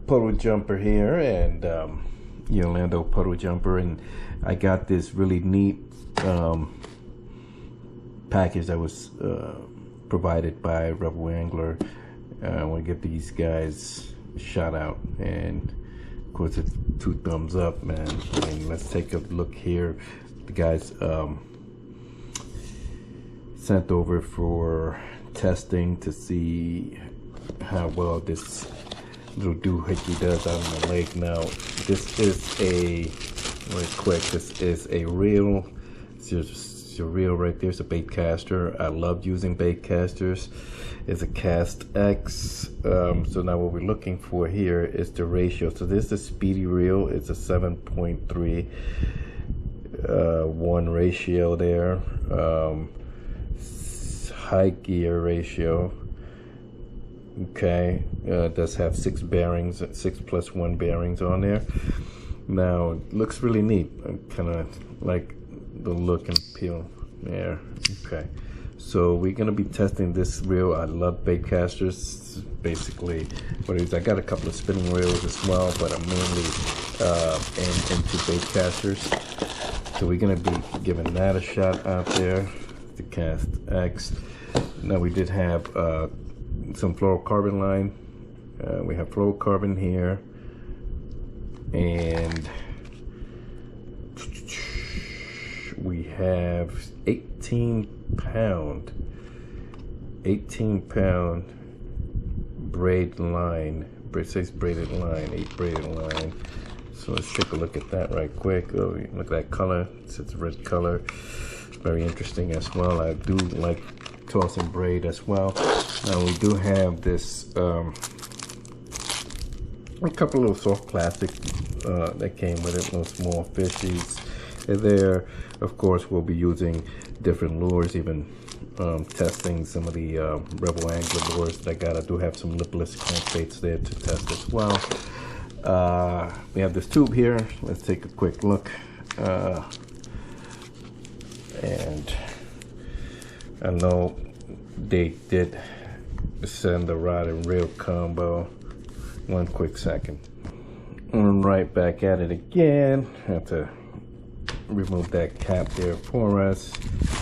Puddle jumper here, and Orlando puddle jumper, and I got this really neat package that was provided by Rebel Angler. I want to give these guys a shout out, and of course it's 2 thumbs up, man. And let's take a look here. The guys sent over for testing to see how well this little doohickey does out on the lake. Now this is a, real quick, this is a reel. It's just a reel right there. It's a bait caster. I love using bait casters. It's a Cast X. So now what we're looking for here is the ratio. So this is a speedy reel. It's a 7.3 1 ratio there. High gear ratio. Okay, does have 6 bearings, 6+1 bearings on there. Now it looks really neat. I kind of like the look and feel there. Okay, so we're gonna be testing this reel. I love bait casters. Basically, what it is, I got a couple of spinning reels as well, but I'm mainly into bait casters. So we're gonna be giving that a shot out there. The Cast X. Now we did have some fluorocarbon line. We have fluorocarbon here, and we have 18 pound braid line. It says braided line, 8 braided line. So let's take a look at that right quick. Oh, look at that color. It's a red color. Very interesting as well. I do like tossing braid as well. Now we do have this a couple of soft plastic that came with it, little small fishies there. Of course, we'll be using different lures, even testing some of the Rebel Angler lures that I got. I do have some lipless crankbaits there to test as well. We have this tube here. Let's take a quick look. And I know they did send the rod and reel combo. One quick second. And right back at it again. Have to remove that cap there for us.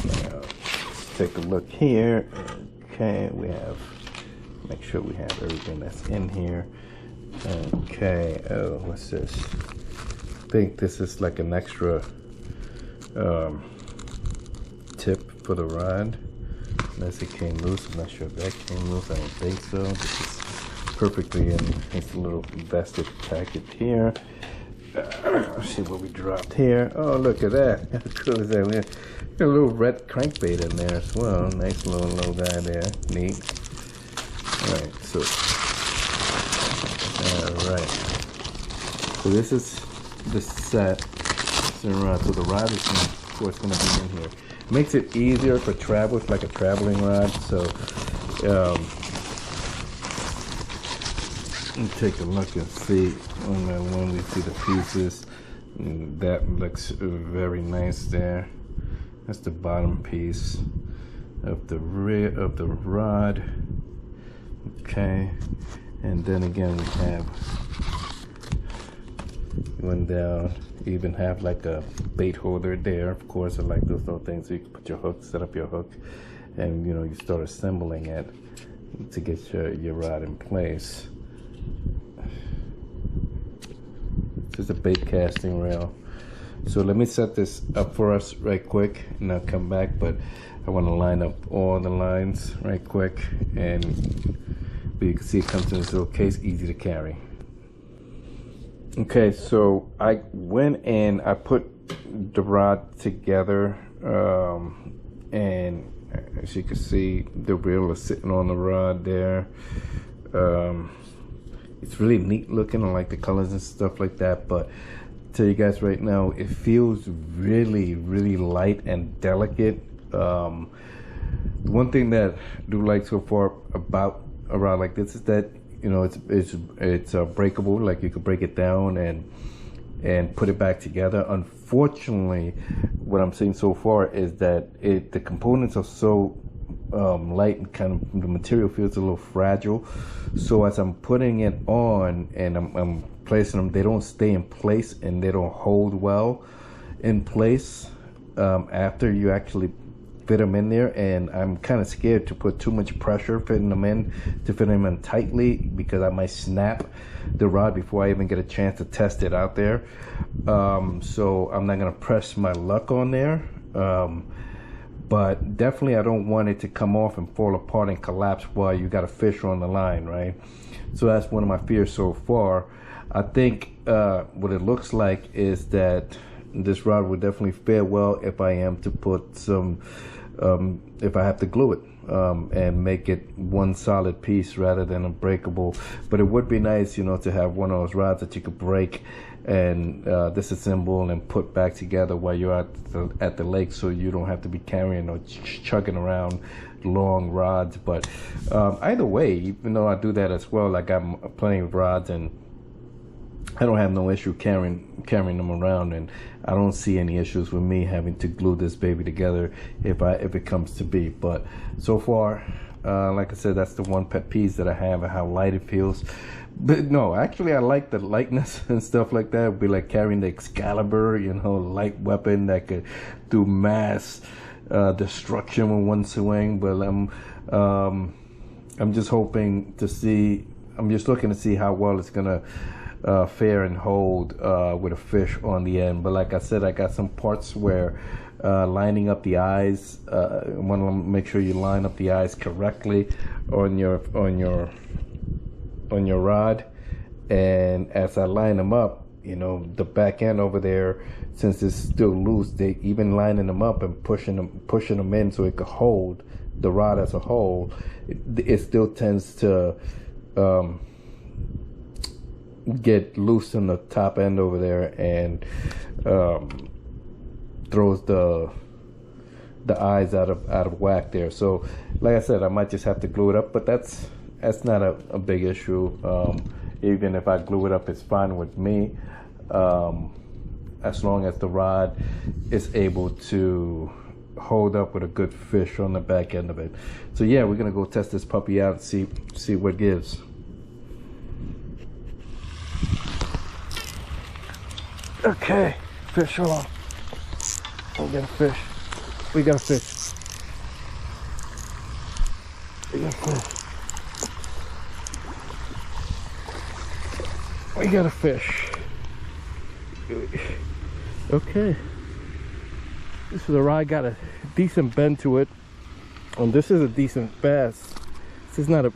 Now, let's take a look here. Okay, we have, make sure we have everything that's in here. Okay, oh, what's this? I think this is like an extra tip for the rod. Unless it came loose. I'm not sure if that came loose. I don't think so. This is perfectly in its little vested packet here. Let's see what we dropped here. Oh, look at that. How cool is that? We got a little red crankbait in there as well. Nice little guy there. Neat. Alright, so. Alright. So this is the set. So the rod is, of course, going to be in here. Makes it easier for travel. It's like a traveling rod. So, take a look and see when we see the pieces. That looks very nice there. That's the bottom piece of the rear of the rod. Okay, and then again we have one down. You even have like a bait holder there. Of course, I like those little things. So you can put your hook, set up your hook, and you start assembling it to get your rod in place. This is a bait casting reel. So let me set this up for us right quick and I'll come back, but I want to line up all the lines right quick, and you can see it comes in this little case, easy to carry. Okay, so I went and I put the rod together, and as you can see, the reel is sitting on the rod there. It's really neat looking. I like the colors and stuff like that, but tell you guys right now, it feels really light and delicate. One thing that I do like so far about a rod like this is that, you know, it's breakable. Like you could break it down and put it back together. Unfortunately, what I'm seeing so far is that the components are so light, and kind of the material feels a little fragile. So as I'm putting it on and I'm placing them, they don't stay in place and they don't hold well in place after you actually fit them in there. And I'm kind of scared to put too much pressure fitting them in, to fit them in tightly, because I might snap the rod before I even get a chance to test it out there. So I'm not gonna press my luck on there. But definitely I don't want it to come off and fall apart and collapse while you got a fish on the line, right? So that's one of my fears so far. I think what it looks like is that this rod would definitely fare well if I am to put some, if I have to glue it and make it one solid piece rather than a breakable. But it would be nice, you know, to have one of those rods that you could break and disassemble and put back together while you're at the lake, so you don't have to be carrying or chugging around long rods. But either way, even though I do that as well, I got plenty of rods and I don't have no issue carrying them around, and I don't see any issues with me having to glue this baby together if it comes to be. But so far, like I said, that's the one pet peeve that I have, and how light it feels. But no, actually I like the lightness and stuff like that. It'd be like carrying the Excalibur, you know, light weapon that could do mass destruction with one swing. But I'm just hoping to see, I'm just looking to see how well it's gonna fare and hold with a fish on the end. But like I said, I got some parts where lining up the eyes, I want to make sure you line up the eyes correctly on your rod. And as I line them up, you know, the back end over there, since it's still loose, they even lining them up and pushing them in so it could hold the rod as a whole, it still tends to get loose on the top end over there and throws the eyes out of whack there. So like I said, I might just have to glue it up, but that's not a big issue. Even if I glue it up, it's fine with me, as long as the rod is able to hold up with a good fish on the back end of it. So yeah, we're gonna go test this puppy out and see what it gives. Okay, fish on. We got a fish. We got a fish. We got a fish. We got a fish. Okay. This is a rod, got a decent bend to it. And this is a decent bass. This is not a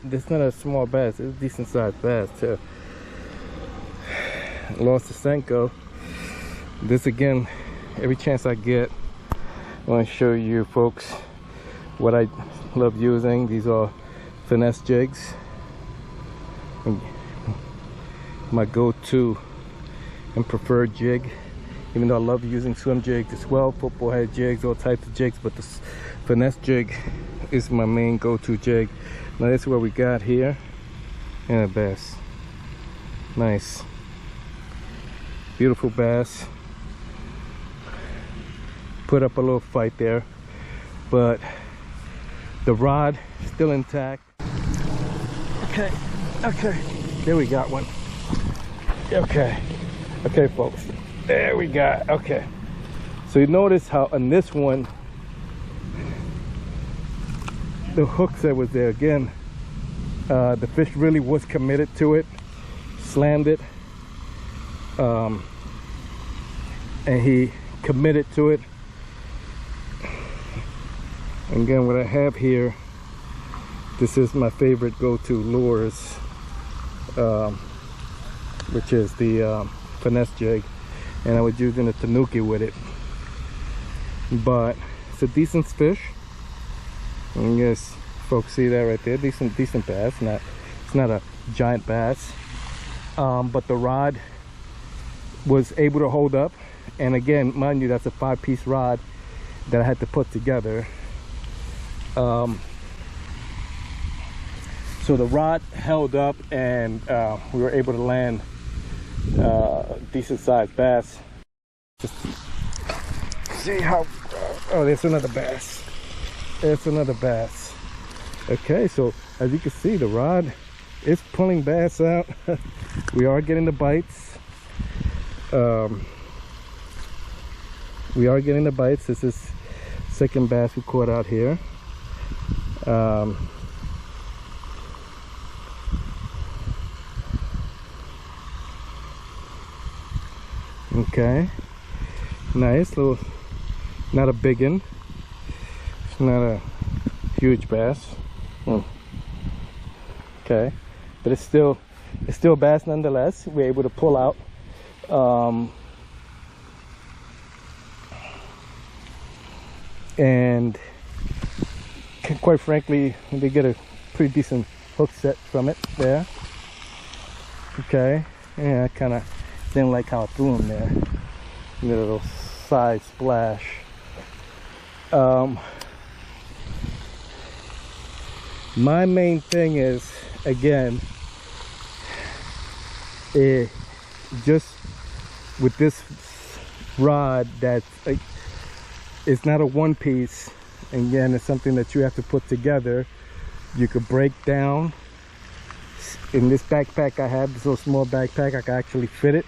small bass. It's a decent sized bass too. Lost the Senko. This again, every chance I get, I want to show you folks what I love using. These are finesse jigs. My go-to and preferred jig, even though I love using swim jigs as well, football head jigs, all types of jigs, but the finesse jig is my main go-to jig. Now this is what we got here, and a bass. Nice, beautiful bass. Put up a little fight there, but the rod still intact. Okay, there we got one. Okay, folks, there we got. Okay, so you notice how on this one the hook that was there again, the fish really was committed to it, slammed it, and he committed to it. Again, what I have here, this is my favorite go-to lures, which is the finesse jig, and I was using a tanuki with it. But it's a decent fish. And yes, folks see that right there, decent bass. It's not a giant bass, but the rod was able to hold up. And again, mind you, that's a 5-piece rod that I had to put together. So the rod held up, and we were able to land decent sized bass. Just see how, oh, there's another bass. There's another bass. Okay, so as you can see, the rod is pulling bass out. We are getting the bites. We are getting the bites. This is second bass we caught out here. Okay, nice little, not a big one. It's not a huge bass. Okay, but it's still bass nonetheless. We're able to pull out. And quite frankly, they get a pretty decent hook set from it there. Okay, yeah, I kind of didn't like how I threw him there. A little side splash. My main thing is, again, just with this rod, that it's not a one piece. Again, it's something that you have to put together. You could break down. In this backpack I have, this little small backpack, I can actually fit it.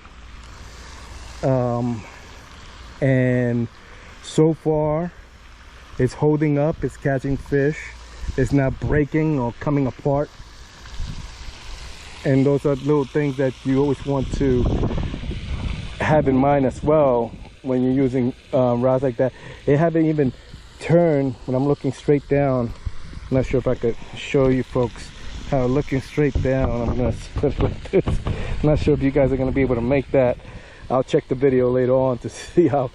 And so far it's holding up, it's catching fish, it's not breaking or coming apart. And those are little things that you always want to have in mind as well when you're using rods like that. They haven't even turned when I'm looking straight down. I'm not sure if I could show you folks how looking straight down, I'm gonna put it like this. I'm not sure if you guys are gonna be able to make that. I'll check the video later on to see how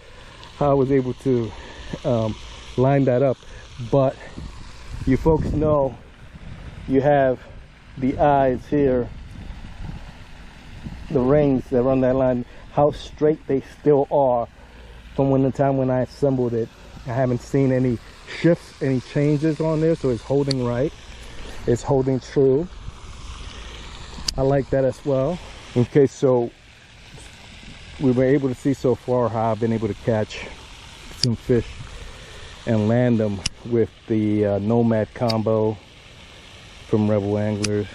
I was able to line that up. But you folks know you have the eyes here, the rings that run that line, how straight they still are from the time when I assembled it. I haven't seen any shifts, any changes on there, so it's holding right. It's holding true. I like that as well. Okay, so we were able to see so far how I've been able to catch some fish and land them with the Nomad combo from Rebel Anglers.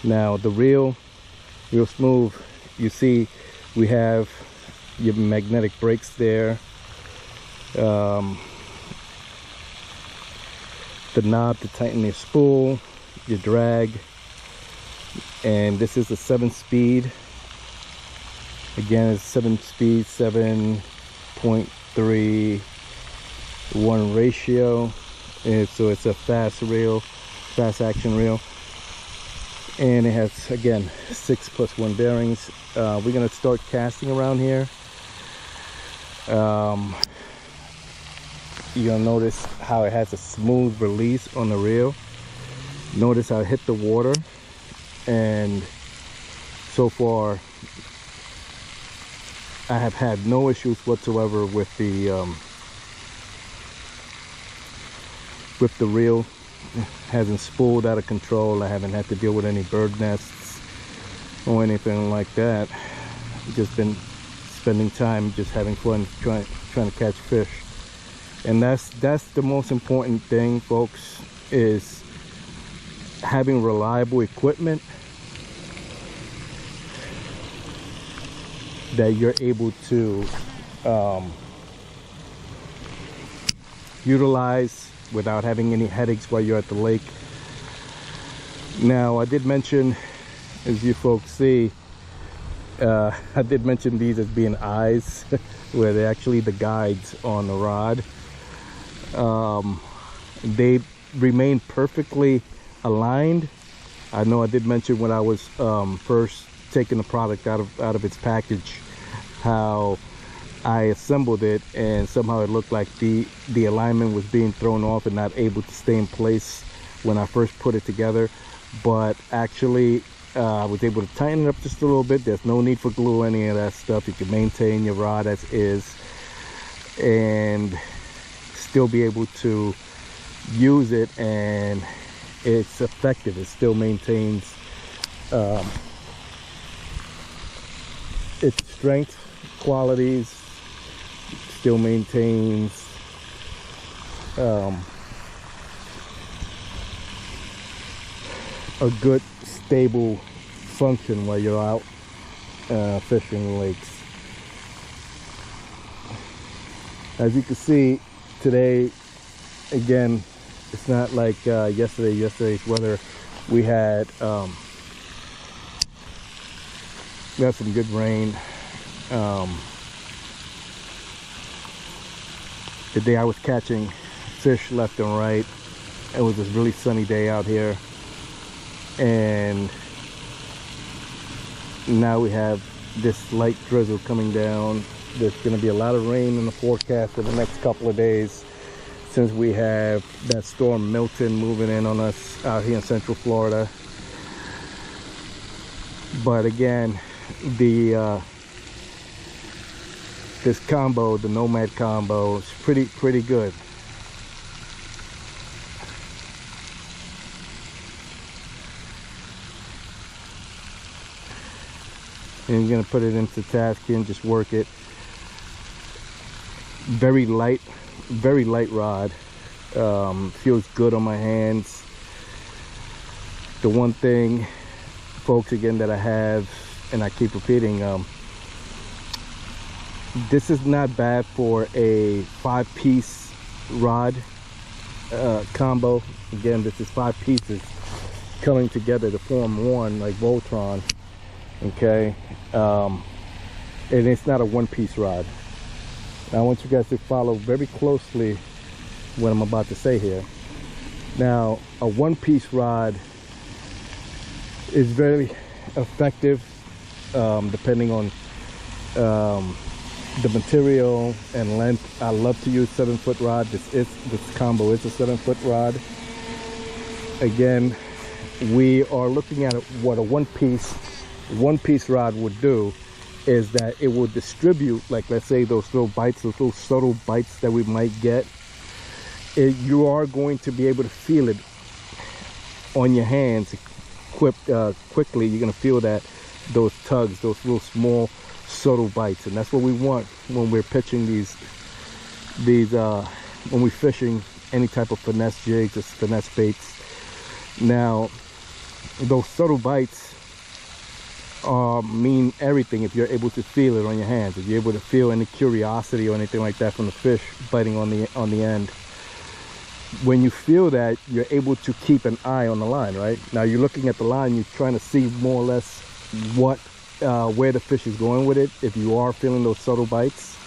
Now the reel, real smooth. You see we have your magnetic brakes there. The knob to tighten your spool, your drag, and this is a 7-speed. Again, it's 7-speed, 7.31 ratio, and so it's a fast reel, fast action reel, and it has, again, 6+1 bearings. We're gonna start casting around here. You'll notice how it has a smooth release on the reel. Notice how it hit the water, and so far I have had no issues whatsoever with the reel. It hasn't spooled out of control. I haven't had to deal with any bird nests or anything like that. I've just been spending time just having fun trying to catch fish. And that's the most important thing, folks, is having reliable equipment that you're able to utilize without having any headaches while you're at the lake. Now, I did mention, as you folks see, I did mention these as being eyes, where they're actually the guides on the rod. They remain perfectly aligned. I know I did mention when I was first taking the product out of its package, how I assembled it and somehow it looked like the alignment was being thrown off and not able to stay in place when I first put it together. But actually I was able to tighten it up just a little bit. There's no need for glue, any of that stuff. You can maintain your rod as is and still be able to use it, and it's effective. It still maintains its strength qualities, still maintains a good stable function while you're out fishing lakes. As you can see today, again, it's not like yesterday's weather. We had some good rain. The day I was catching fish left and right, it was this really sunny day out here, and now we have this light drizzle coming down. There's going to be a lot of rain in the forecast for the next couple of days, since we have that storm Milton moving in on us out here in Central Florida. But again, this combo, the Nomad combo, is pretty good. And you're gonna put it into tasking and just work it. Very light rod. Feels good on my hands. The one thing, folks, again, that I have, and I keep repeating, this is not bad for a 5-piece rod combo. Again, this is 5 pieces coming together to form one, like Voltron. Okay, and it's not a 1-piece rod. Now I want you guys to follow very closely what I'm about to say here. Now, a 1-piece rod is very effective depending on the material and length. I love to use 7-foot rod. This combo is a 7-foot rod. Again, we are looking at what a one piece rod would do, is that it will distribute, like, let's say those little bites, those little subtle bites that we might get. You are going to be able to feel it on your hands quickly. You're going to feel that, those tugs, those little small subtle bites, and that's what we want when we're pitching these when we're fishing any type of finesse jigs or finesse baits. Now, those subtle bites mean everything if you're able to feel it on your hands, if you're able to feel any curiosity or anything like that from the fish biting on the end. When you feel that, you're able to keep an eye on the line. Right now, you're looking at the line, you're trying to see more or less what where the fish is going with it. If you are feeling those subtle bites,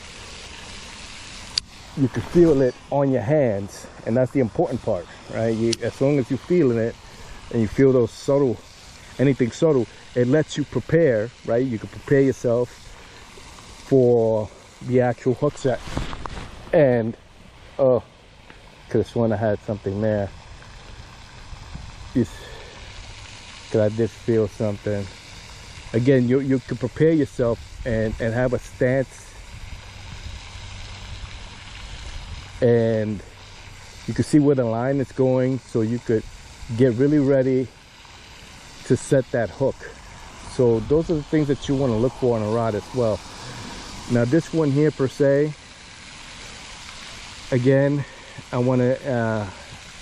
you can feel it on your hands, and that's the important part, right? As long as you're feeling it and you feel those subtle, anything subtle, it lets you prepare, right? You can prepare yourself for the actual hook set. And oh, could have sworn I had something there. Because I did feel something. Again, you can prepare yourself and have a stance, and you can see where the line is going, so you could get really ready to set that hook. So those are the things that you want to look for on a rod as well. Now this one here per se, again, I want to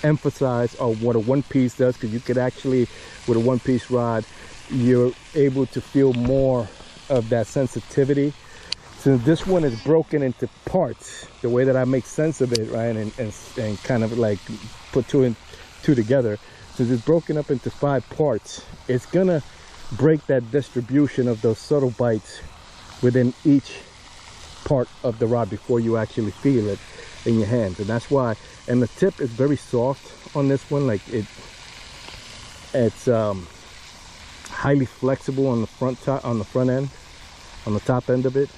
emphasize what a 1-piece does, because you could actually, with a 1-piece rod, you're able to feel more of that sensitivity. Since this one is broken into parts, the way that I make sense of it, right, and kind of like put two and two together, since it's broken up into 5 parts, it's gonna break that distribution of those subtle bites within each part of the rod before you actually feel it in your hands. And that's why, and the tip is very soft on this one. Like it's highly flexible on the front end, on the top end of it,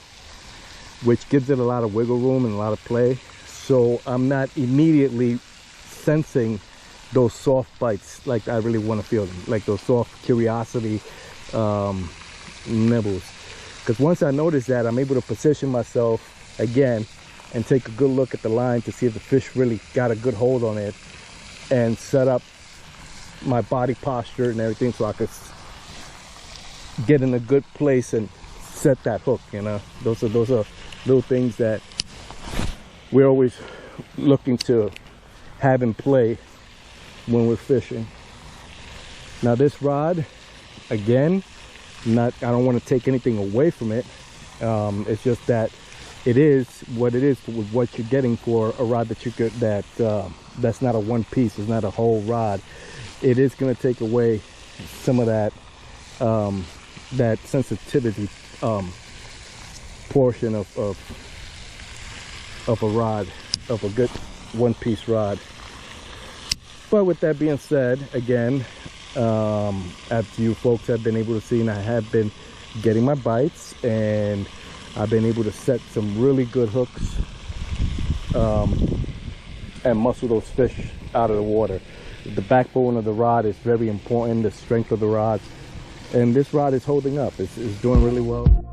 which gives it a lot of wiggle room and a lot of play. So I'm not immediately sensing those soft bites like I really want to feel them, like those soft curiosity nibbles. Because once I notice that, I'm able to position myself again and take a good look at the line to see if the fish really got a good hold on it, and set up my body posture and everything so I could get in a good place and set that hook. You know, those are little things that we're always looking to have in play when we're fishing. Now this rod, again, I don't want to take anything away from it. It's just that it is what it is with what you're getting for a rod that you could, that's not a one piece, it's not a whole rod. It is going to take away some of that that sensitivity portion of a rod, of a good one-piece rod. But with that being said, again, as you folks have been able to see, and I have been getting my bites, and I've been able to set some really good hooks and muscle those fish out of the water. The backbone of the rod is very important, the strength of the rod, and this rod is holding up. It's doing really well.